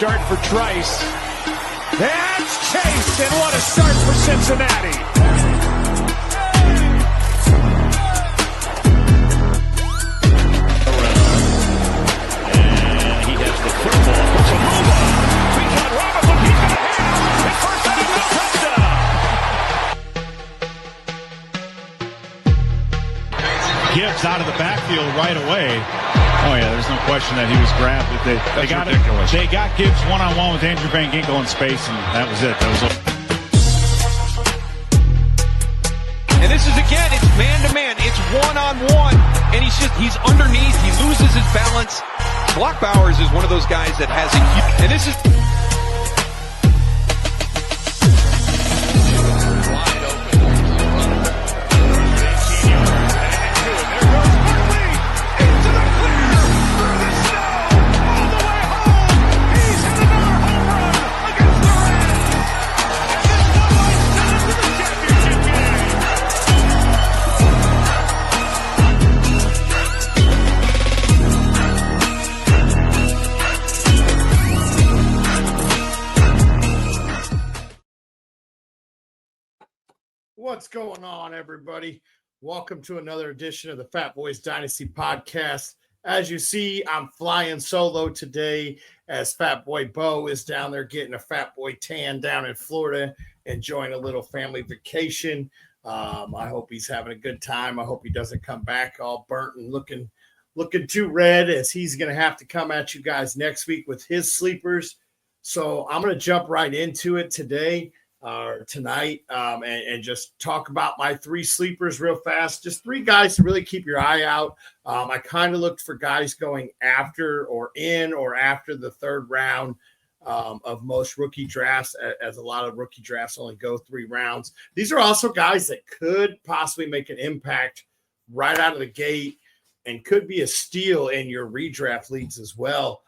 Start for Trice. That's Chase, and what a start for Cincinnati. And he has the football. It's a move on. Bijan Robinson, he's got a hand. His first touchdown. Gibbs out of the backfield right away. Oh, yeah, there's no question that he was grabbed. They got ridiculous. They got Gibbs one-on-one with Andrew Van Ginkel in space, and that was it. And this is, again, it's man-to-man. It's one-on-one, and he's underneath. He loses his balance. Brock Bowers is one of those guys that has a – and this is – What's going on, everybody? Welcome to another edition of the Fatboyz Dynasty podcast. As you see, I'm flying solo today as Fatboy Bo is down there getting a Fatboy tan down in Florida, enjoying a little family vacation. I hope he's having a good time. I hope he doesn't come back all burnt and looking too red, as he's going to have to come at you guys next week with his sleepers. So I'm going to jump right into it today. Tonight and just talk about my three sleepers real fast. Just three guys to really keep your eye out. I kind of looked for guys going after or after the third round of most rookie drafts, as a lot of rookie drafts only go 3 rounds. These are also guys that could possibly make an impact right out of the gate and could be a steal in your redraft leagues as well.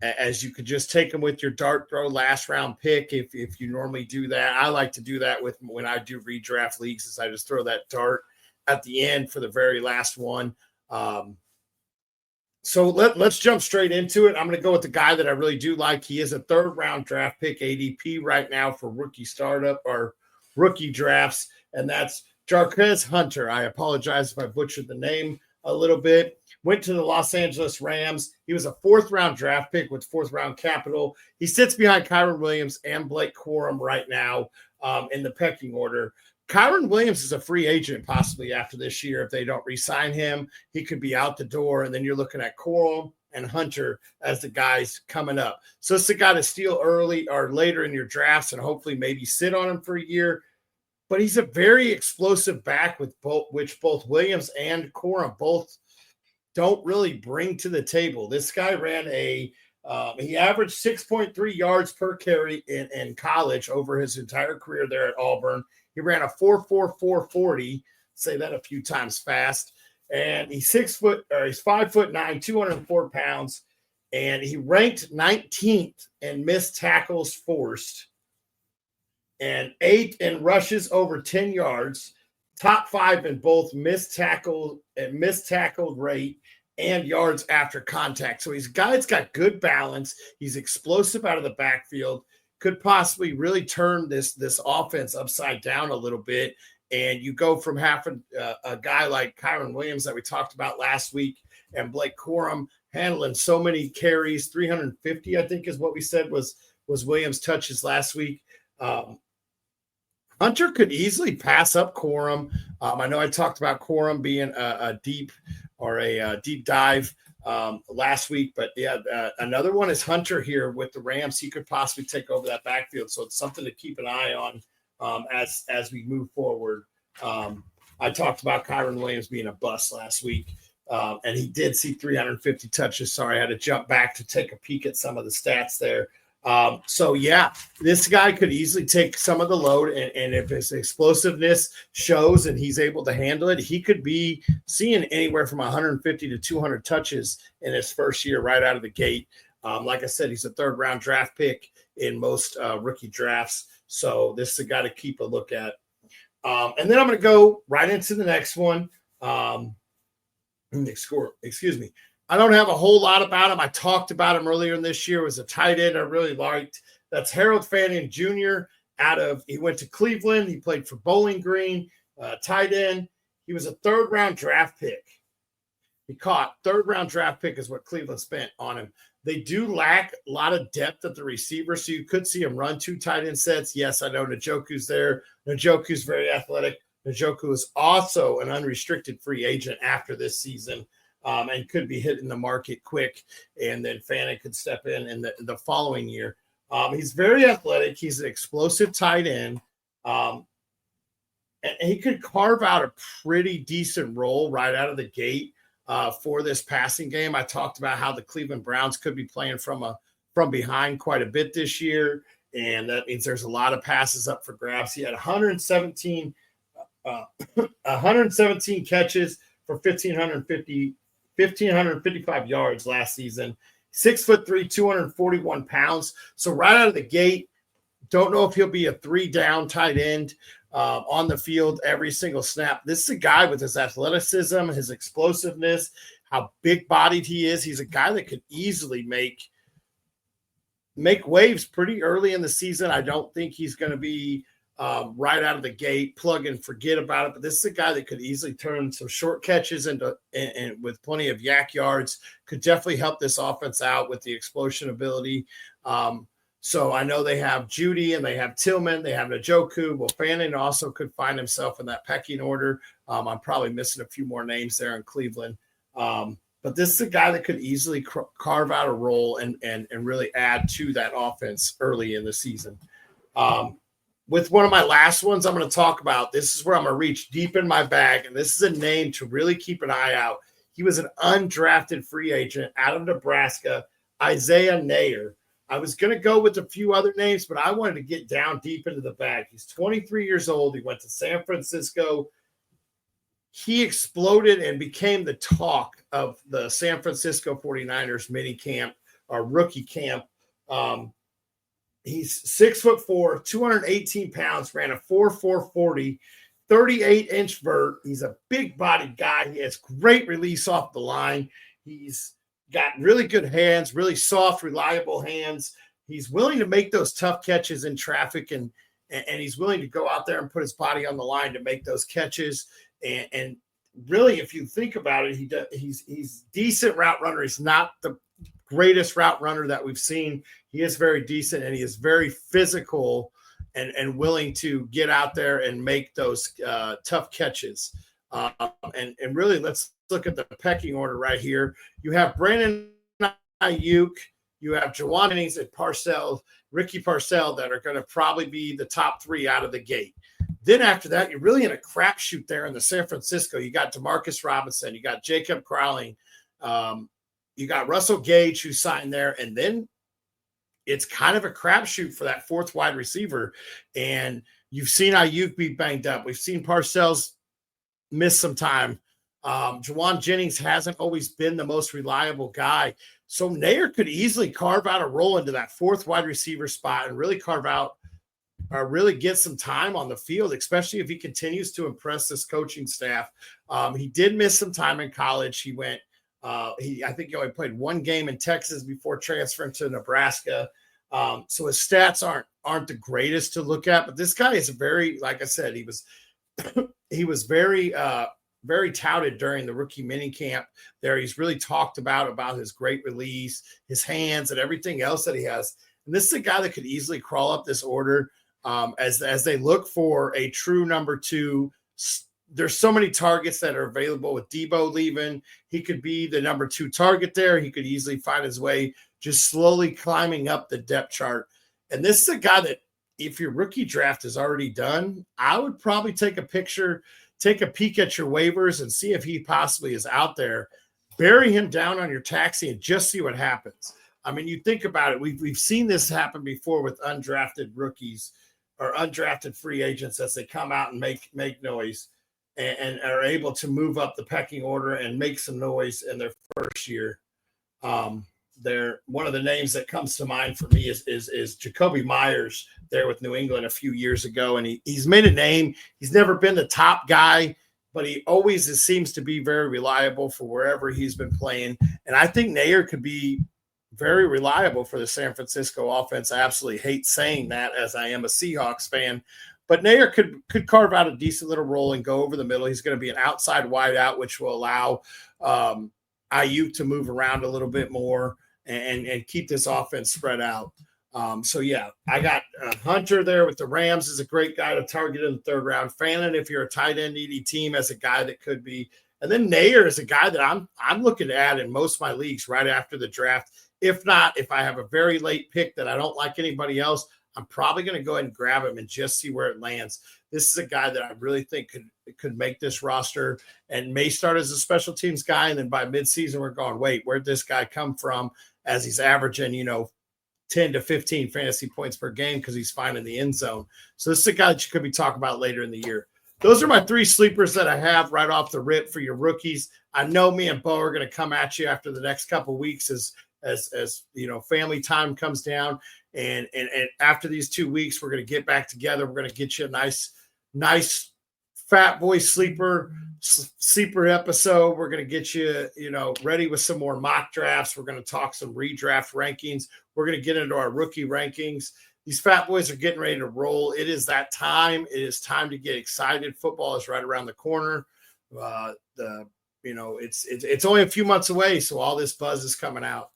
As you could just take them with your dart throw last round pick. If you normally do that, I like to do that with when I do redraft leagues, is I just throw that dart at the end for the very last one. So let's jump straight into it. I'm going to go with the guy that I really do like. He is a 3rd round draft pick ADP right now for rookie startup or rookie drafts. And that's Jarquez Hunter. I apologize if I butchered the name a little bit. Went to the Los Angeles Rams. He was a 4th round draft pick with 4th round capital. He sits behind Kyren Williams and Blake Corum right now in the pecking order. Kyren Williams is a free agent possibly after this year. If they don't re-sign him, he could be out the door. And then you're looking at Corum and Hunter as the guys coming up. So it's the guy to steal early or later in your drafts and hopefully maybe sit on him for a year. But he's a very explosive back with which both Williams and Corum both don't really bring to the table. This guy ran he averaged 6.3 yards per carry in college over his entire career there at Auburn. He ran a 4.44 say that a few times fast. And he's 5'9", 204 pounds. And he ranked 19th in missed tackles forced and 8th in rushes over 10 yards, top 5 in both missed tackled rate and yards after contact. So he's got good balance. He's explosive out of the backfield, could possibly really turn this offense upside down a little bit. And you go from having a guy like Kyren Williams that we talked about last week and Blake Corum handling so many carries, 350, I think is what we said was Williams' touches last week. Hunter could easily pass up Corum. I know I talked about Corum being a deep dive last week, but yeah, another one is Hunter here with the Rams. He could possibly take over that backfield, so it's something to keep an eye on as we move forward. I talked about Kyren Williams being a bust last week, and he did see 350 touches. Sorry, I had to jump back to take a peek at some of the stats there. So yeah, this guy could easily take some of the load, and if his explosiveness shows and he's able to handle it, he could be seeing anywhere from 150 to 200 touches in his first year right out of the gate. Like I said, he's a 3rd round draft pick in most rookie drafts. So this is a guy to keep a look at. And then I'm going to go right into the next one. Excuse me. I don't have a whole lot about him. I talked about him earlier in this year. It was a tight end I really liked. That's Harold Fanning Jr. He went to Cleveland. He played for Bowling Green, tight end. He was a third-round draft pick. Third-round draft pick is what Cleveland spent on him. They do lack a lot of depth at the receiver, so you could see him run 2 tight end sets. Yes, I know Njoku's there. Njoku's very athletic. Njoku is also an unrestricted free agent after this season, and could be hitting the market quick, and then Fanning could step in the following year. He's very athletic. He's an explosive tight end. And he could carve out a pretty decent role right out of the gate for this passing game. I talked about how the Cleveland Browns could be playing from behind quite a bit this year, and that means there's a lot of passes up for grabs. He had 117 catches for 1,555 yards last season. 6'3", 241 pounds. So right out of the gate, don't know if he'll be a 3-down tight end on the field every single snap. This is a guy with his athleticism, his explosiveness, how big-bodied he is. He's a guy that could easily make waves pretty early in the season. I don't think he's going to be right out of the gate, plug and forget about it. But this is a guy that could easily turn some short catches and with plenty of yak yards, could definitely help this offense out with the explosion ability. So I know they have Judy and they have Tillman, they have Njoku. Well, Fanning also could find himself in that pecking order. I'm probably missing a few more names there in Cleveland. But this is a guy that could easily carve out a role and really add to that offense early in the season. With one of my last ones I'm going to talk about, this is where I'm going to reach deep in my bag, and this is a name to really keep an eye out. He was an undrafted free agent out of Nebraska, Isaiah Nayer. I was going to go with a few other names, but I wanted to get down deep into the bag. He's 23 years old. He went to San Francisco. He exploded and became the talk of the San Francisco 49ers mini camp or rookie camp. He's 6'4", 218 pounds, ran a 4.40, 38-inch vert. He's a big-bodied guy. He has great release off the line. He's got really good hands, really soft, reliable hands. He's willing to make those tough catches in traffic, and he's willing to go out there and put his body on the line to make those catches. And really, if you think about it, he's decent route runner. He's not the greatest route runner that we've seen. He is very decent, and he is very physical and willing to get out there and make those tough catches. And really, let's look at the pecking order right here. You have Brandon Ayuk, you have Jawan Jennings and Ricky Parcell that are going to probably be the top 3 out of the gate. Then after that, you're really in a crapshoot there in the San Francisco. You got Demarcus Robinson, you got Jacob Crowley, you got Russell Gage who signed there, and then it's kind of a crapshoot for that 4th wide receiver. And you've seen Ayuk be banged up. We've seen Parcells miss some time. Jawan Jennings hasn't always been the most reliable guy. So Nayer could easily carve out a role into that 4th wide receiver spot and really carve out or really get some time on the field, especially if he continues to impress this coaching staff. He did miss some time in college. He went, I think he only played 1 game in Texas before transferring to Nebraska. So his stats aren't the greatest to look at, but this guy is very, like I said, he was very, very touted during the rookie mini camp there. He's really talked about his great release, his hands, and everything else that he has. And this is a guy that could easily crawl up this order as they look for a true number 2. There's so many targets that are available with Debo leaving. He could be the number 2 target there. He could easily find his way just slowly climbing up the depth chart. And this is a guy that if your rookie draft is already done, I would probably take a peek at your waivers and see if he possibly is out there. Bury him down on your taxi and just see what happens. I mean, you think about it. We've seen this happen before with undrafted rookies or undrafted free agents as they come out and make noise and are able to move up the pecking order and make some noise in their first year. One of the names that comes to mind for me is Jacoby Myers there with New England a few years ago, and he's made a name. He's never been the top guy, but he always seems to be very reliable for wherever he's been playing. And I think Nair could be very reliable for the San Francisco offense. I absolutely hate saying that as I am a Seahawks fan, but Nair could carve out a decent little role and go over the middle. He's going to be an outside wideout, which will allow Ayuk to move around a little bit more and keep this offense spread out. So, yeah, I got Hunter there with the Rams is a great guy to target in the third round. Fannin, if you're a tight end needy team, as a guy that could be. And then Nair is a guy that I'm looking at in most of my leagues right after the draft. If not, if I have a very late pick that I don't like anybody else, I'm probably going to go ahead and grab him and just see where it lands. This is a guy that I really think could make this roster and may start as a special teams guy. And then by midseason, we're going, wait, where'd this guy come from as he's averaging, 10 to 15 fantasy points per game because he's finding the end zone. So this is a guy that you could be talking about later in the year. Those are my 3 sleepers that I have right off the rip for your rookies. I know me and Bo are going to come at you after the next couple of weeks as family time comes down. And after these 2 weeks, we're going to get back together. We're going to get you a nice Fatboy sleeper episode. We're going to get you, ready with some more mock drafts. We're going to talk some redraft rankings. We're going to get into our rookie rankings. These Fat Boys are getting ready to roll. It is that time. It is time to get excited. Football is right around the corner. It's only a few months away, so all this buzz is coming out.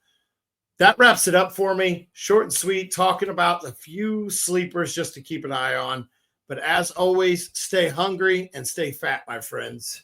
That wraps it up for me. Short and sweet, talking about a few sleepers just to keep an eye on. But as always, stay hungry and stay fat, my friends.